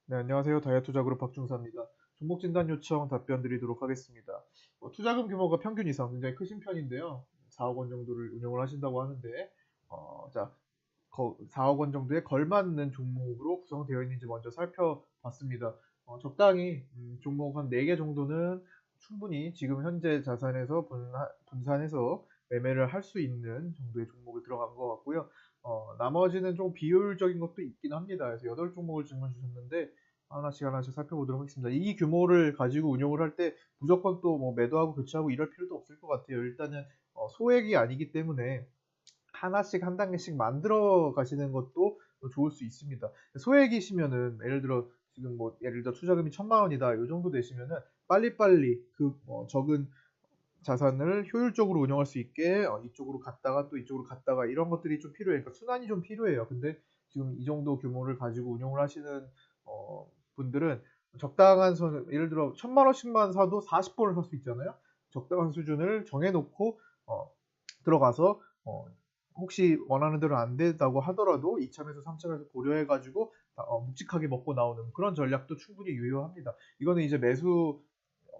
네, 안녕하세요. 다이아투자그룹 박중사입니다. 종목 진단 요청 답변 드리도록 하겠습니다. 투자금 규모가 평균 이상 굉장히 크신 편인데요. 4억 원 정도를 운용을 하신다고 하는데, 자, 4억 원 정도에 걸맞는 종목으로 구성되어 있는지 먼저 살펴봤습니다. 적당히 종목 한 4개 정도는 충분히 지금 현재 자산에서 분산해서 매매를 할 수 있는 정도의 종목이 들어간 것 같고요. 나머지는 좀 비효율적인 것도 있긴 합니다. 그래서 8종목을 질문 주셨는데 하나씩 하나씩 살펴보도록 하겠습니다. 이 규모를 가지고 운용을 할 때 무조건 또 뭐 매도하고 교체하고 이럴 필요도 없을 것 같아요. 일단은 소액이 아니기 때문에 하나씩 한 단계씩 만들어 가시는 것도 좋을 수 있습니다. 소액이시면은 예를 들어 지금 뭐 예를 들어 투자금이 1,000만 원이다. 요 정도 되시면은 빨리빨리 그 적은 자산을 효율적으로 운영할 수 있게 이쪽으로 갔다가 또 이쪽으로 갔다가 이런 것들이 좀 필요해요. 그러니까 순환이 좀 필요해요. 근데 지금 이 정도 규모를 가지고 운영을 하시는 분들은 적당한 선, 예를 들어 1,000만 원씩만 사도 40번을 살 수 있잖아요. 적당한 수준을 정해놓고 들어가서 혹시 원하는 대로 안 된다고 하더라도 2차에서 3차에서 고려해가지고 묵직하게 먹고 나오는 그런 전략도 충분히 유효합니다. 이거는 이제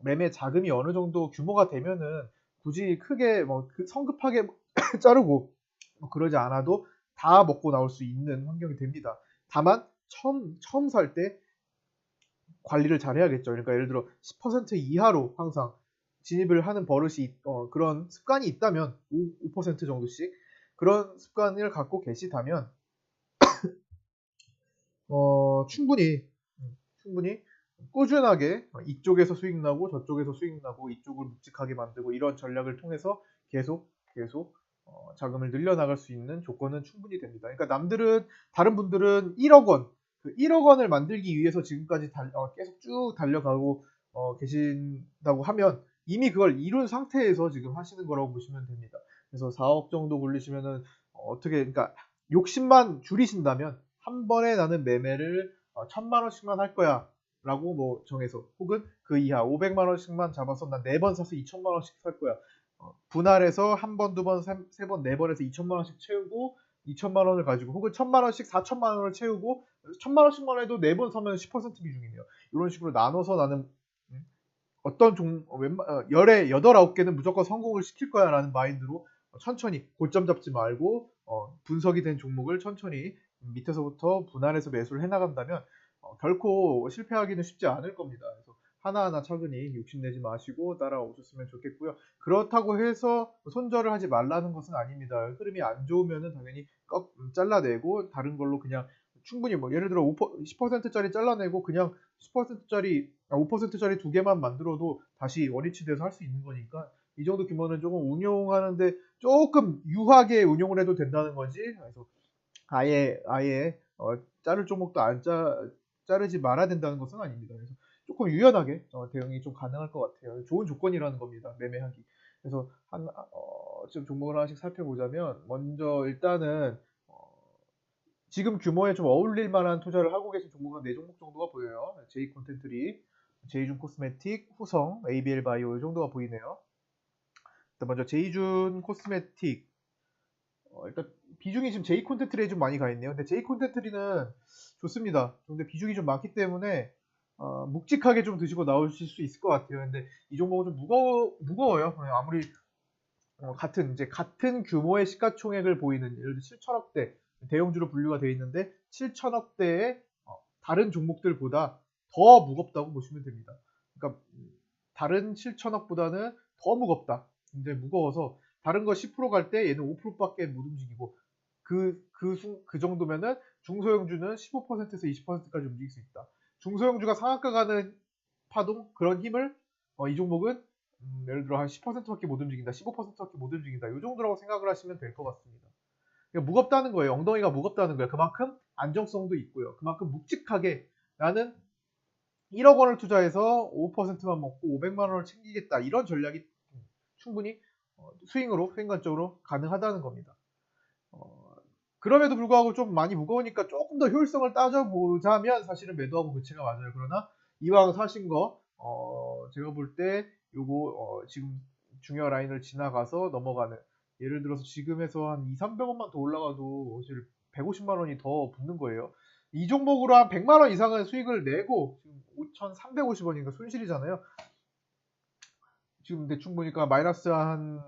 매매 자금이 어느 정도 규모가 되면은 굳이 크게 성급하게 자르고 그러지 않아도 다 먹고 나올 수 있는 환경이 됩니다. 다만 처음 살 때 관리를 잘 해야겠죠. 그러니까 예를 들어 10% 이하로 항상 진입을 하는 버릇이 그런 습관이 있다면 5% 정도씩 그런 습관을 갖고 계시다면 충분히 꾸준하게 이쪽에서 수익 나고 저쪽에서 수익 나고 이쪽을 묵직하게 만들고 이런 전략을 통해서 계속 자금을 늘려나갈 수 있는 조건은 충분히 됩니다. 그러니까 다른 분들은 1억 원, 그 1억 원을 만들기 위해서 지금까지 계속 쭉 달려가고 계신다고 하면 이미 그걸 이룬 상태에서 지금 하시는 거라고 보시면 됩니다. 그래서 4억 정도 굴리시면은 그러니까 욕심만 줄이신다면 한 번에 나는 매매를 1,000만 원씩만 할 거야 라고 뭐 정해서 혹은 그 이하 500만 원씩만 잡아서 난 4번 사서 2천만 원씩 살 거야. 분할해서 한 번, 두 번, 세 번, 네 번에서 2천만 원씩 채우고 2천만 원을 가지고 혹은 1,000만 원씩 4천만 원을 채우고 1,000만 원씩만 해도 4번 사면 10% 비중이네요. 이런 식으로 나눠서 나는 어떤 열에 8, 9개는 무조건 성공을 시킬 거야 라는 마인드로 천천히 고점 잡지 말고 분석이 된 종목을 천천히 밑에서부터 분할해서 매수를 해나간다면 결코 실패하기는 쉽지 않을 겁니다. 그래서 하나하나 차근히 욕심내지 마시고 따라오셨으면 좋겠고요. 그렇다고 해서 손절을 하지 말라는 것은 아닙니다. 흐름이 안 좋으면은 당연히 잘라내고 다른 걸로 그냥 충분히 뭐 예를 들어 10%짜리 잘라내고 그냥 10%짜리 5%짜리 두 개만 만들어도 다시 원위치돼서 할 수 있는 거니까 이 정도 규모는 조금 운용하는데 조금 유하게 운용을 해도 된다는 거지. 그래서 아예 자를 종목도 자르지 말아야 된다는 것은 아닙니다. 그래서 조금 유연하게 대응이 좀 가능할 것 같아요. 좋은 조건이라는 겁니다. 매매하기. 그래서 좀 종목을 하나씩 살펴보자면 먼저 일단은 지금 규모에 좀 어울릴 만한 투자를 하고 계신 종목은 4종목 정도가 보여요. 제이 콘텐트리, 제이준 코스메틱, 후성, ABL 바이오 이 정도가 보이네요. 일단 먼저 제이준 코스메틱 일단 비중이 지금 제이 콘텐트리에 좀 많이 가 있네요. 근데 제이 콘텐트리는 좋습니다. 근데 비중이 좀 많기 때문에 묵직하게 좀 드시고 나오실 수 있을 것 같아요. 근데 이 종목은 좀 무거워요. 아무리 같은 규모의 시가총액을 보이는 예를 들어 7천억대 대형주로 분류가 되어 있는데 7천억대의 다른 종목들보다 더 무겁다고 보시면 됩니다. 그러니까 다른 7천억보다는 더 무겁다. 굉장히 무거워서 다른 거 10%갈 때 얘는 5%밖에 못 움직이고 그 정도면은 중소형주는 15%에서 20%까지 움직일 수 있다. 중소형주가 상한가 가는 파동 그런 힘을 이 종목은 예를 들어 한 10%밖에 못 움직인다, 15%밖에 못 움직인다. 이 정도라고 생각을 하시면 될 것 같습니다. 그러니까 무겁다는 거예요. 엉덩이가 무겁다는 거예요. 그만큼 안정성도 있고요. 그만큼 묵직하게 나는 1억 원을 투자해서 5%만 먹고 500만 원을 챙기겠다. 이런 전략이 충분히 수익관적으로 가능하다는 겁니다. 어, 그럼에도 불구하고 좀 많이 무거우니까 조금 더 효율성을 따져보자면 사실은 매도하고 교체가 맞아요. 그러나 이왕 사신 거 제가 볼 때 요거 지금 중요 라인을 지나가서 넘어가는 예를 들어서 지금에서 한 2, 300원만 더 올라가도 사실 150만 원이 더 붙는 거예요. 이 종목으로 한 100만 원 이상의 수익을 내고 지금 5,350원인가 손실이잖아요. 지금 대충 보니까 마이너스 한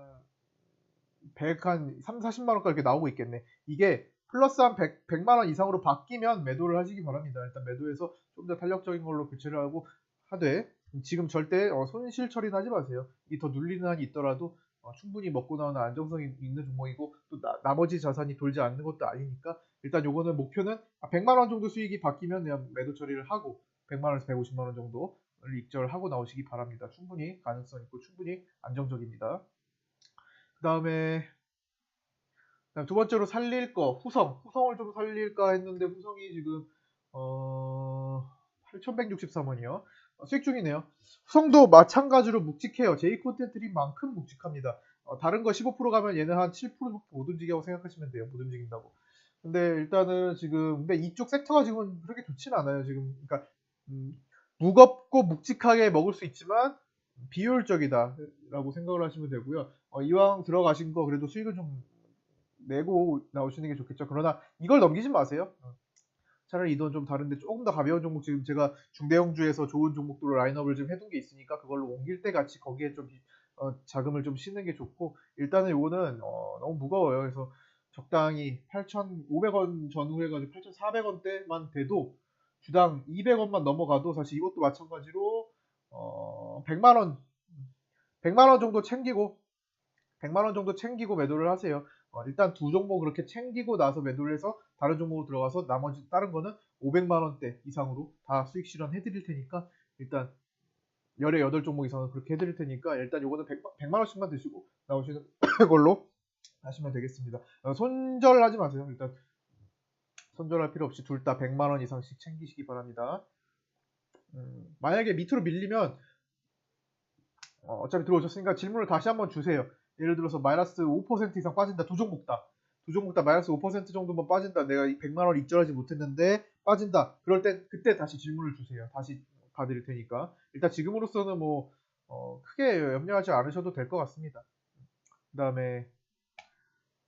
100, 한 3, 40만 원까지 이렇게 나오고 있겠네. 이게 플러스 한 100만 원 이상으로 바뀌면 매도를 하시기 바랍니다. 일단 매도해서 좀 더 탄력적인 걸로 교체를 하고 하되 지금 절대 손실 처리는 하지 마세요. 이 더 눌리는 한이 있더라도 충분히 먹고 나오는 안정성이 있는 종목이고 또 나머지 자산이 돌지 않는 것도 아니니까 일단 요거는 목표는 100만 원 정도 수익이 바뀌면 그냥 매도 처리를 하고 100만 원에서 150만 원 정도를 익절하고 나오시기 바랍니다. 충분히 가능성 있고 충분히 안정적입니다. 그다음에 두 번째로 살릴 거 후성을 좀 살릴까 했는데 후성이 지금 8,163원이요. 수익 중이네요. 후성도 마찬가지로 묵직해요. j 콘텐츠인 만큼 묵직합니다. 다른 거 15% 가면 얘는 한 7%밖에 못 움직이라고 생각하시면 돼요. 못 움직인다고. 근데 일단은 지금 근데 이쪽 섹터가 지금 그렇게 좋진 않아요. 지금 그러니까 무겁고 묵직하게 먹을 수 있지만 비효율적이다라고 생각을 하시면 되고요. 이왕 들어가신 거 그래도 수익을 좀 내고 나오시는 게 좋겠죠. 그러나 이걸 넘기지 마세요. 차라리 이 돈 좀 다른데 조금 더 가벼운 종목 지금 제가 중대형주에서 좋은 종목들로 라인업을 좀 해둔 게 있으니까 그걸로 옮길 때 같이 거기에 좀 자금을 좀 싣는 게 좋고 일단은 요거는 너무 무거워요. 그래서 적당히 8,500원 전후 해가지고 8,400원대만 돼도 주당 200원만 넘어가도 사실 이것도 마찬가지로 100만 원 정도 챙기고 100만 원 정도 챙기고 매도를 하세요. 일단 두 종목 그렇게 챙기고 나서 매도를 해서 다른 종목으로 들어가서 나머지 다른 거는 500만 원대 이상으로 다 수익 실현해 드릴 테니까 일단 18종목 이상은 그렇게 해 드릴 테니까 일단 요거는 100만 원씩만 드시고 나오시는 걸로 하시면 되겠습니다. 손절하지 마세요. 일단 손절할 필요 없이 둘 다 100만 원 이상씩 챙기시기 바랍니다. 만약에 밑으로 밀리면 어차피 들어오셨으니까 질문을 다시 한번 주세요. 예를 들어서 마이너스 5% 이상 빠진다. 두 종목 다 마이너스 5% 정도만 빠진다. 내가 100만 원 익절하지 못했는데 빠진다. 그럴 때 그때 다시 질문을 주세요. 다시 봐드릴 테니까. 일단 지금으로서는 뭐 크게 염려하지 않으셔도 될 것 같습니다. 그다음에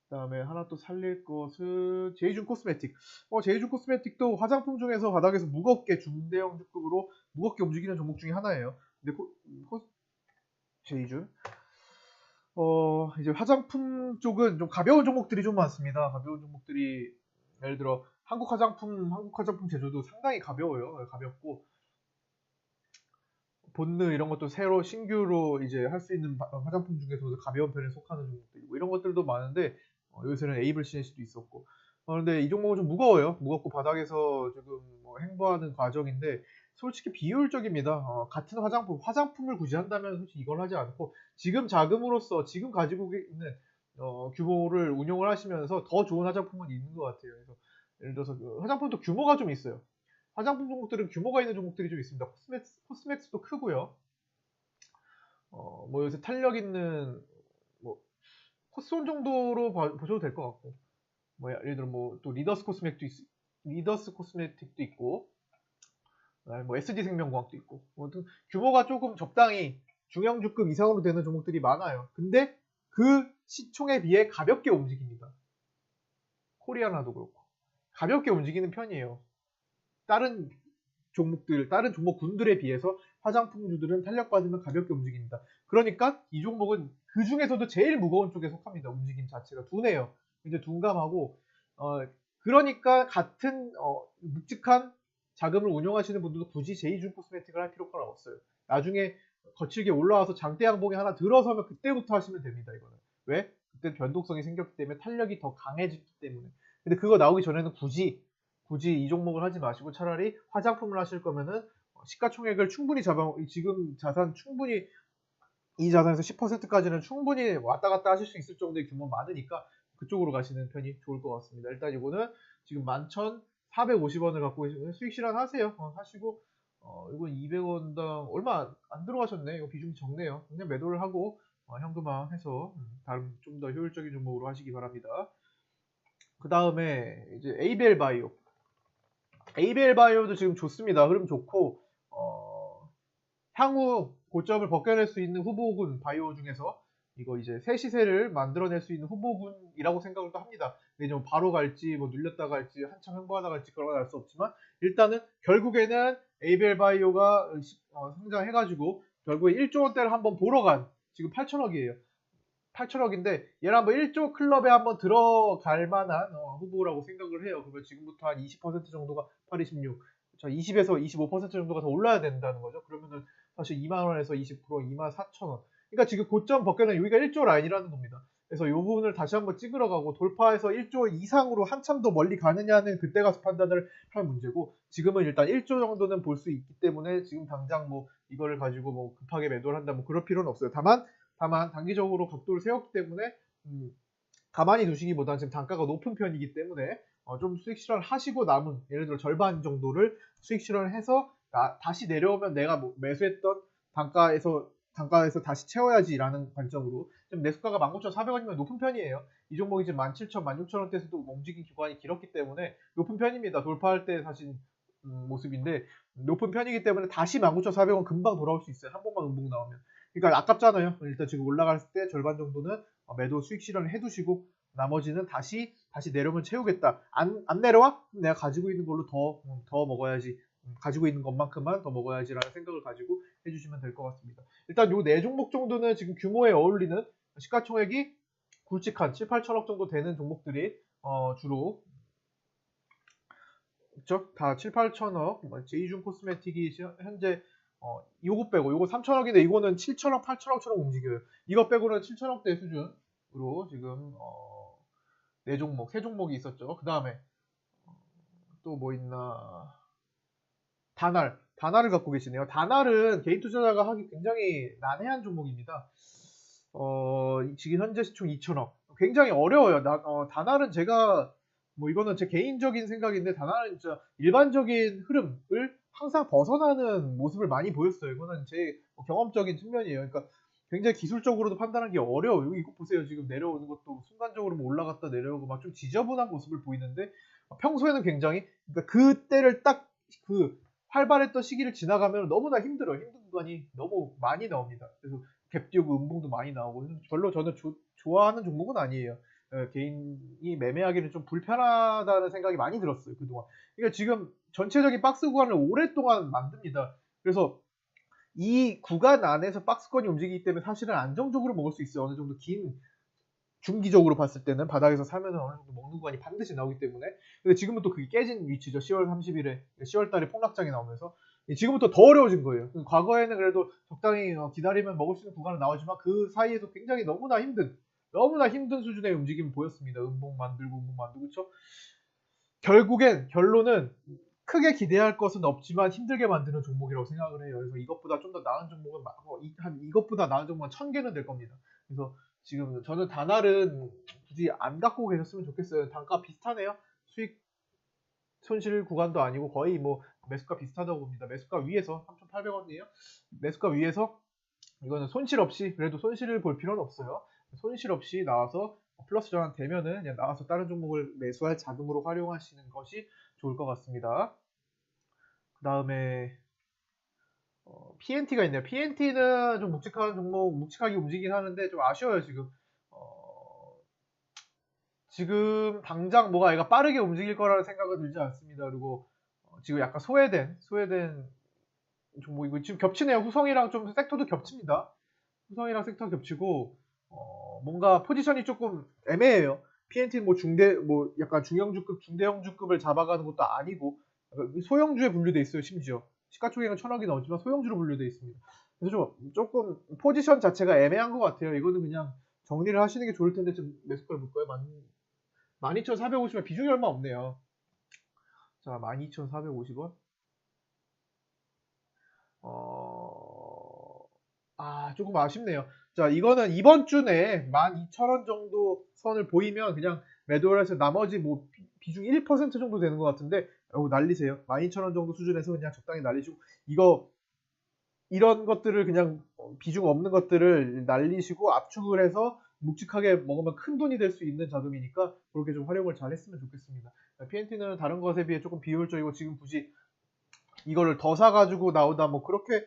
하나 또 살릴 것은 제이준 코스메틱. 제이준 코스메틱도 화장품 중에서 바닥에서 무겁게 중대형 주급으로 무겁게 움직이는 종목 중에 하나예요. 근데 제이준 이제 화장품 쪽은 좀 가벼운 종목들이 좀 많습니다. 가벼운 종목들이 예를 들어 한국 화장품 제조도 상당히 가벼워요. 가볍고 본느 이런 것도 새로 신규로 이제 할 수 있는 화장품 중에서도 가벼운 편에 속하는 종목들이고 이런 것들도 많은데 요새는 에이블 CNC도 있었고 그런데 이 종목은 좀 무거워요. 무겁고 바닥에서 지금 행보하는 과정인데 솔직히 비효율적입니다. 같은 화장품을 굳이 한다면 솔직히 이걸 하지 않고 지금 자금으로서 지금 가지고 있는 규모를 운용을 하시면서 더 좋은 화장품은 있는 것 같아요. 그래서 예를 들어서 화장품도 규모가 좀 있어요. 화장품 종목들은 규모가 있는 종목들이 좀 있습니다. 코스맥스도 크고요. 요새 탄력 있는 코스온 정도로 보셔도 될 것 같고 예를 들어 또 리더스 코스메틱도 있고 SD 생명과학도 있고 규모가 조금 적당히 중형주급 이상으로 되는 종목들이 많아요. 근데 그 시총에 비해 가볍게 움직입니다. 코리아나도 그렇고 가볍게 움직이는 편이에요. 다른 종목군들에 비해서 화장품주들은 탄력받으면 가볍게 움직입니다. 그러니까 이 종목은 그 중에서도 제일 무거운 쪽에 속합니다. 움직임 자체가 둔해요. 이제 둔감하고 그러니까 같은 묵직한 자금을 운용하시는 분들도 굳이 제이준 코스메틱을 할 필요가 없어요. 나중에 거칠게 올라와서 장대 양봉이 하나 들어서면 그때부터 하시면 됩니다. 이거는 왜? 그때 변동성이 생겼기 때문에 탄력이 더 강해지기 때문에. 근데 그거 나오기 전에는 굳이 이 종목을 하지 마시고 차라리 화장품을 하실 거면은 시가총액을 충분히 지금 자산 충분히 이 자산에서 10%까지는 충분히 왔다 갔다 하실 수 있을 정도의 규모 많으니까 그쪽으로 가시는 편이 좋을 것 같습니다. 일단 이거는 지금 11,450원을 갖고 계시면 수익 실현하세요. 하시고 이건 200원당 얼마 안 들어가셨네. 이거 비중이 적네요. 그냥 매도를 하고 현금화해서 다른 좀 더 효율적인 종목으로 하시기 바랍니다. 그 다음에 이제 ABL 바이오도 지금 좋습니다. 흐름 좋고 향후 고점을 벗겨낼 수 있는 후보군 바이오 중에서 이거 이제 새 시세를 만들어낼 수 있는 후보군이라고 생각을 또 합니다. 근데 좀 바로 갈지 뭐 눌렸다 갈지 한참 횡보하다 갈지 그런 건 알 수 없지만 일단은 결국에는 에이벨 바이오가 성장해가지고 결국에 1조 원대를 한번 보러 간 지금 8천억이에요. 8천억인데 얘를 한번 1조 클럽에 한번 들어갈 만한 후보라고 생각을 해요. 그러면 지금부터 한 20% 정도가 8, 26, 20에서 25% 정도가 더 올라야 된다는 거죠. 그러면은 사실 2만 원에서 20% 2만 4천 원. 그러니까 지금 고점 벗겨낸 여기가 1조 라인이라는 겁니다. 그래서 이 부분을 다시 한번 찍으러 가고 돌파해서 1조 이상으로 한참 더 멀리 가느냐는 그때 가서 판단을 할 문제고 지금은 일단 1조 정도는 볼 수 있기 때문에 지금 당장 뭐 이거를 가지고 뭐 급하게 매도를 한다 뭐 그럴 필요는 없어요. 다만 단기적으로 각도를 세웠기 때문에 가만히 두시기보다는 지금 단가가 높은 편이기 때문에 좀 수익 실현 하시고 남은 예를 들어 절반 정도를 수익 실현해서 다시 내려오면 내가 뭐 매수했던 단가에서 다시 채워야지라는 관점으로 지금 매수가가 19,400원이면 높은 편이에요. 이 종목이 지금 17,000, 16,000원대에서도 움직인 기간이 길었기 때문에 높은 편입니다. 돌파할 때 사실 모습인데 높은 편이기 때문에 다시 19,400원 금방 돌아올 수 있어요. 한 번만 음봉 나오면. 그러니까 아깝잖아요. 일단 지금 올라갔을 때 절반 정도는 매도 수익 실현을 해두시고 나머지는 다시 내려오면 채우겠다. 안 내려와? 내가 가지고 있는 걸로 더 먹어야지. 가지고 있는 것만큼만 더 먹어야지라는 생각을 가지고 해주시면 될 것 같습니다. 일단 요 네 종목 정도는 지금 규모에 어울리는 시가총액이 굵직한 7, 8천억 정도 되는 종목들이 주로 그쵸? 다 7, 8천억. 제이준 코스메틱이 현재 요거 빼고 요거 3천억인데 이거는 7천억, 8천억처럼 움직여요. 이거 빼고는 7천억대 수준으로 지금 네 종목, 세 종목이 있었죠. 그 다음에 또 뭐 있나? 다날을 갖고 계시네요. 다날은 개인 투자자가 하기 굉장히 난해한 종목입니다. 지금 현재 시총 2천억. 굉장히 어려워요. 다날은 제가 뭐 이거는 제 개인적인 생각인데 다날은 진짜 일반적인 흐름을 항상 벗어나는 모습을 많이 보였어요. 이거는 제 경험적인 측면이에요. 그러니까 굉장히 기술적으로도 판단하기 어려워요. 이거 보세요. 지금 내려오는 것도 순간적으로 뭐 올라갔다 내려오고 막 좀 지저분한 모습을 보이는데 평소에는 굉장히 그러니까 그때를 딱 그 활발했던 시기를 지나가면 너무나 힘들어요. 힘든 구간이 너무 많이 나옵니다. 그래서 갭 띄우고 음봉도 많이 나오고 별로 저는 좋아하는 종목은 아니에요. 개인이 매매하기는 좀 불편하다는 생각이 많이 들었어요. 그동안. 그러니까 지금 전체적인 박스 구간을 오랫동안 만듭니다. 그래서 이 구간 안에서 박스권이 움직이기 때문에 사실은 안정적으로 먹을 수 있어요. 어느 정도 긴 중기적으로 봤을 때는 바닥에서 사면은 어느 정도 먹는 구간이 반드시 나오기 때문에. 근데 지금은 또 그게 깨진 위치죠. 10월 30일에 10월 달에 폭락장이 나오면서 지금부터 더 어려워진 거예요. 과거에는 그래도 적당히 기다리면 먹을 수 있는 구간은 나오지만 그 사이에도 굉장히 너무나 힘든 수준의 움직임을 보였습니다. 음봉 만들고 그렇죠? 결론은 크게 기대할 것은 없지만 힘들게 만드는 종목이라고 생각을 해요. 그래서 이것보다 좀 더 나은 종목은 이것보다 나은 종목은 1000개는 될 겁니다. 그래서 지금 저는 다날은 굳이 안 갖고 계셨으면 좋겠어요. 단가 비슷하네요. 수익 손실 구간도 아니고 거의 뭐 매수가 비슷하다고 봅니다. 매수가 위에서 3,800원이에요. 매수가 위에서 이거는 손실 없이 그래도 손실을 볼 필요는 없어요. 손실 없이 나와서 플러스 전환 되면은 그냥 나와서 다른 종목을 매수할 자금으로 활용하시는 것이 좋을 것 같습니다. 그 다음에 PNT가 있네요. PNT는 좀 묵직한 종목, 묵직하게 움직이긴 하는데 좀 아쉬워요 지금. 지금 당장 뭐가 얘가 빠르게 움직일 거라는 생각은 들지 않습니다. 그리고 지금 약간 소외된 종목이고 지금 겹치네요. 후성이랑 좀 섹터도 겹칩니다. 후성이랑 섹터 겹치고 뭔가 포지션이 조금 애매해요. PNT는 뭐 약간 중형주급, 중대형주급을 잡아가는 것도 아니고 소형주에 분류돼 있어요. 심지어 시가총액은 1000억이 넘지만 소형주로 분류돼 있습니다. 그래서 조금 포지션 자체가 애매한 것 같아요. 이거는 그냥 정리를 하시는 게 좋을 텐데 좀 매수가를 볼까요? 12,450원 비중이 얼마 없네요. 자, 12,450원. 조금 아쉽네요. 자, 이거는 이번 주 내에 12,000원 정도 선을 보이면 그냥 매도를 해서 나머지 뭐 비중 1% 정도 되는 것 같은데 날리세요. 12,000원 정도 수준에서 그냥 적당히 날리시고 이런 것들을 그냥 비중 없는 것들을 날리시고 압축을 해서 묵직하게 먹으면 큰 돈이 될 수 있는 자금이니까 그렇게 좀 활용을 잘 했으면 좋겠습니다. PNT는 다른 것에 비해 조금 비효율적이고 지금 굳이 이거를 더 사가지고 나오다 뭐 그렇게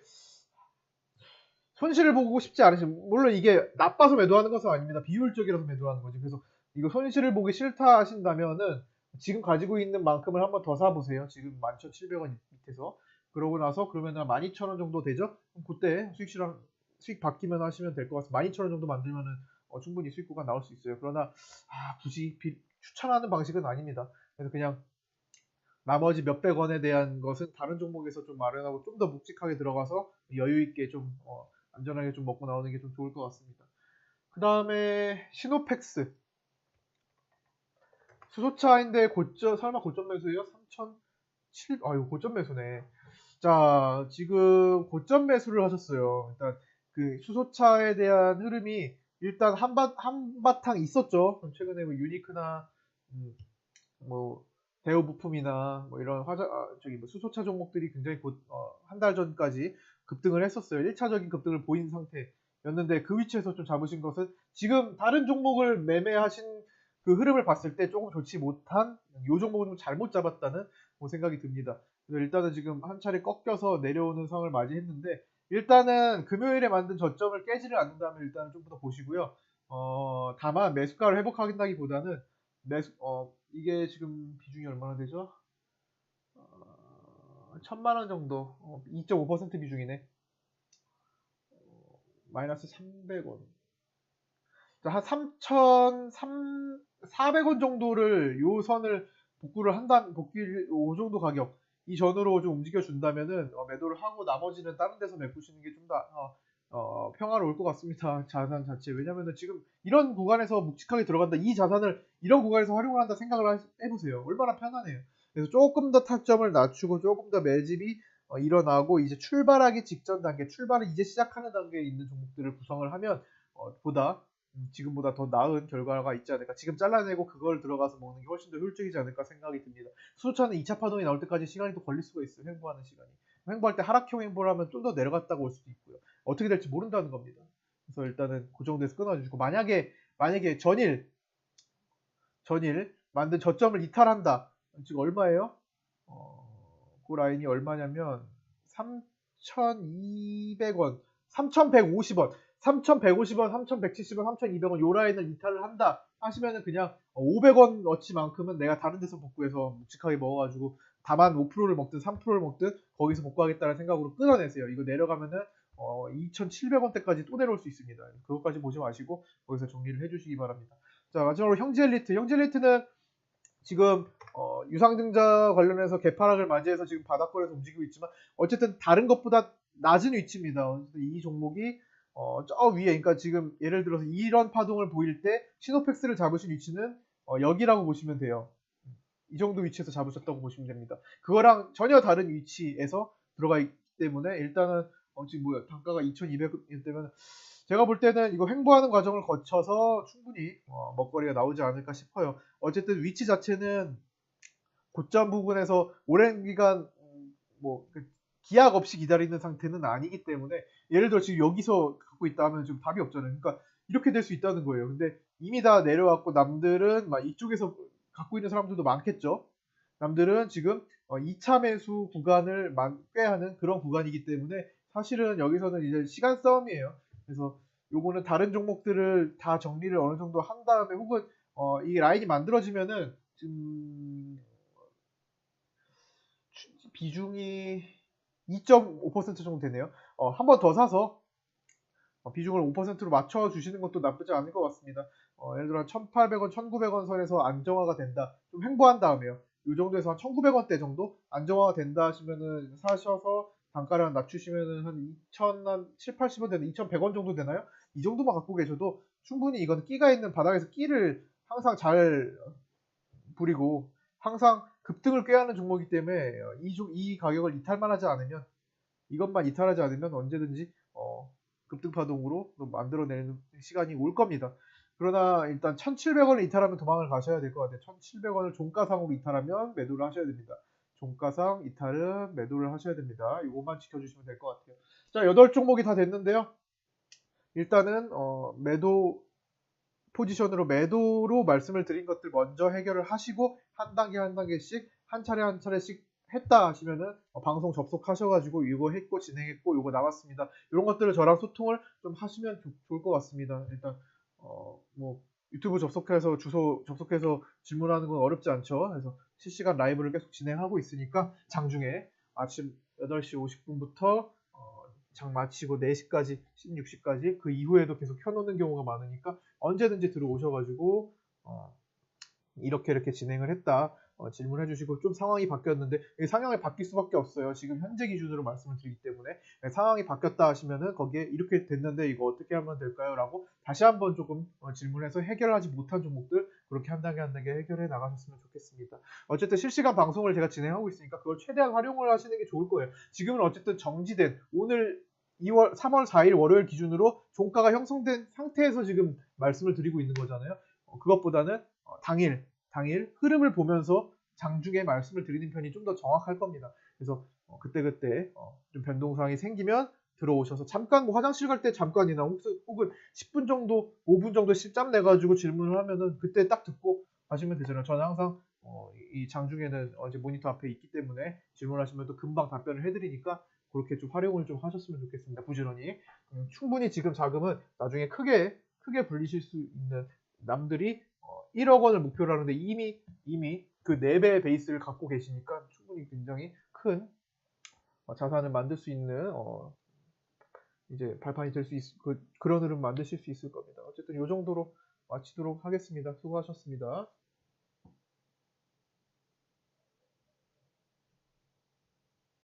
손실을 보고 싶지 않으시면, 물론 이게 나빠서 매도하는 것은 아닙니다. 비효율적이라서 매도하는 거지. 그래서 이거 손실을 보기 싫다 하신다면은 지금 가지고 있는 만큼을 한번 더 사보세요. 지금 11,700원 밑에서. 그러고 나서 그러면은 12,000원 정도 되죠? 그럼 그때 수익 바뀌면 하시면 될 것 같습니다. 12,000원 정도 만들면은 충분히 수익 구간 나올 수 있어요. 그러나 굳이 추천하는 방식은 아닙니다. 그래서 그냥 나머지 몇백 원에 대한 것은 다른 종목에서 좀 마련하고 좀 더 묵직하게 들어가서 여유 있게 좀 안전하게 좀 먹고 나오는 게 좀 좋을 것 같습니다. 그 다음에 시노펙스. 수소차인데 설마 고점 매수예요? 3,007, 아유, 고점 매수네. 자, 지금 고점 매수를 하셨어요. 일단 그 수소차에 대한 흐름이 일단 한바탕 있었죠. 최근에 뭐 유니크나 뭐 대우 부품이나 뭐 이런 수소차 종목들이 굉장히 한 달 전까지 급등을 했었어요. 1차적인 급등을 보인 상태였는데 그 위치에서 좀 잡으신 것은 지금 다른 종목을 매매하신 그 흐름을 봤을 때 조금 좋지 못한 요 종목을 좀 잘못 잡았다는 뭐 생각이 듭니다. 그래서 일단은 지금 한 차례 꺾여서 내려오는 상황을 맞이했는데 일단은 금요일에 만든 저점을 깨지를 않는다면 일단은 좀 더 보시고요. 다만 매수가를 회복하긴다기보다는 이게 지금 비중이 얼마나 되죠? 1,000만원 정도, 2.5% 비중이네. 마이너스 300원. 한 3,400원 정도를 요 선을 요 정도 가격, 이 전으로 좀 움직여 준다면은 매도를 하고 나머지는 다른 데서 메꾸시는 게 좀 더 평화로울 것 같습니다. 자산 자체. 왜냐면은 지금 이런 구간에서 묵직하게 들어간다. 이 자산을 이런 구간에서 활용을 한다 생각을 해보세요. 얼마나 편하네요. 그래서 조금 더 타점을 낮추고 조금 더 매집이 일어나고 이제 출발하기 직전 단계, 출발을 이제 시작하는 단계에 있는 종목들을 구성을 하면 지금보다 더 나은 결과가 있지 않을까. 지금 잘라내고 그걸 들어가서 먹는 게 훨씬 더 효율적이지 않을까 생각이 듭니다. 수소차는 2차 파동이 나올 때까지 시간이 또 걸릴 수가 있어요. 횡보하는 시간이. 횡보할 때 하락형 횡보를 하면 좀 더 내려갔다가 올 수도 있고요. 어떻게 될지 모른다는 겁니다. 그래서 일단은 그 정도에서 끊어주시고 만약에 전일 만든 저점을 이탈한다. 지금 얼마예요? 그 라인이 얼마냐면 3,200원, 3,150원, 3,150원, 3,170원, 3,200원 요 라인을 이탈을 한다 하시면은 그냥 500원 어치만큼은 내가 다른 데서 복구해서 묵직하게 먹어가지고 다만 5%를 먹든 3%를 먹든 거기서 복구하겠다는 생각으로 끊어내세요. 이거 내려가면은 2,700원대까지 또 내려올 수 있습니다. 그것까지 보지 마시고 거기서 정리를 해주시기 바랍니다. 자, 마지막으로 형제엘리트. 형제엘리트는 지금 유상증자 관련해서 개파락을 맞이해서 지금 바닥권에서 움직이고 있지만 어쨌든 다른 것보다 낮은 위치입니다. 이 종목이 저 위에, 그러니까 지금 예를 들어서 이런 파동을 보일 때 시노펙스를 잡으신 위치는 여기라고 보시면 돼요. 이 정도 위치에서 잡으셨다고 보시면 됩니다. 그거랑 전혀 다른 위치에서 들어가 있기 때문에 일단은 지금 뭐야, 단가가 2,200원 되면 제가 볼 때는 이거 횡보하는 과정을 거쳐서 충분히 먹거리가 나오지 않을까 싶어요. 어쨌든 위치 자체는 고점 부분에서 오랜 기간 기약 없이 기다리는 상태는 아니기 때문에, 예를 들어 지금 여기서 갖고 있다 하면 지금 답이 없잖아요. 그러니까 이렇게 될 수 있다는 거예요. 근데 이미 다 내려왔고 남들은 막 이쪽에서 갖고 있는 사람들도 많겠죠. 남들은 지금 2차 매수 구간을 꾀하는 그런 구간이기 때문에 사실은 여기서는 이제 시간 싸움이에요. 그래서 요거는 다른 종목들을 다 정리를 어느 정도 한 다음에 혹은 이 라인이 만들어지면은 지금 비중이 2.5% 정도 되네요. 한 번 더 사서 비중을 5%로 맞춰주시는 것도 나쁘지 않을 것 같습니다. 예를 들어 1,800원, 1,900원 선에서 안정화가 된다. 좀 횡보한 다음에요. 이 정도에서 한 1,900원대 정도 안정화가 된다 하시면은 사셔서 단가를 낮추시면은 한 2,000, 80원 되는 2,100원 정도 되나요? 이 정도만 갖고 계셔도 충분히 이건 끼가 있는 바닥에서 끼를 항상 잘 부리고 항상 급등을 꾀하는 종목이기 때문에 이 가격을 이탈만 이탈하지 않으면 언제든지 급등 파동으로 만들어내는 시간이 올 겁니다. 그러나 일단 1,700원을 이탈하면 도망을 가셔야 될 것 같아요. 1,700원을 종가상으로 이탈하면 매도를 하셔야 됩니다. 종가상 이탈은 매도를 하셔야 됩니다. 이것만 지켜주시면 될 것 같아요. 자, 8종목이 다 됐는데요. 일단은 매도 포지션으로 매도로 말씀을 드린 것들 먼저 해결을 하시고 한 단계 한 단계씩 한 차례 한 차례씩 했다 하시면은 방송 접속하셔가지고 이거 했고 진행했고 이거 나왔습니다. 이런 것들을 저랑 소통을 좀 하시면 좋을 것 같습니다. 일단 뭐 유튜브 접속해서 주소 접속해서 질문하는 건 어렵지 않죠. 그래서 실시간 라이브를 계속 진행하고 있으니까 장중에 아침 8시 50분부터 장 마치고 4시까지 16시까지 그 이후에도 계속 켜놓는 경우가 많으니까 언제든지 들어오셔가지고 이렇게 진행을 했다. 질문해 주시고 좀 상황이 바뀌었는데 상황이 바뀔 수밖에 없어요. 지금 현재 기준으로 말씀을 드리기 때문에 상황이 바뀌었다 하시면은 거기에 이렇게 됐는데 이거 어떻게 하면 될까요? 라고 다시 한번 조금 질문해서 해결하지 못한 종목들 그렇게 한 단계 한 단계 해결해 나가셨으면 좋겠습니다. 어쨌든 실시간 방송을 제가 진행하고 있으니까 그걸 최대한 활용을 하시는 게 좋을 거예요. 지금은 어쨌든 정지된 오늘 3월 4일 월요일 기준으로 종가가 형성된 상태에서 지금 말씀을 드리고 있는 거잖아요. 그것보다는 당일 흐름을 보면서 장중에 말씀을 드리는 편이 좀 더 정확할 겁니다. 그래서 그때그때 좀 변동사항이 생기면 들어오셔서 잠깐 뭐 화장실 갈 때 잠깐이나 혹은 10분 정도, 5분 정도 짬 내가지고 질문을 하면은 그때 딱 듣고 하시면 되잖아요. 저는 항상 이 장중에는 이제 모니터 앞에 있기 때문에 질문하시면 또 금방 답변을 해드리니까 그렇게 좀 활용을 좀 하셨으면 좋겠습니다. 부지런히. 충분히 지금 자금은 나중에 크게 불리실 수 있는 남들이 1억 원을 목표로 하는데 이미 그 4배의 베이스를 갖고 계시니까 충분히 굉장히 큰 자산을 만들 수 있는 이제 발판이 될 수 있을 그런 흐름 만드실 수 있을 겁니다. 어쨌든 이 정도로 마치도록 하겠습니다. 수고하셨습니다.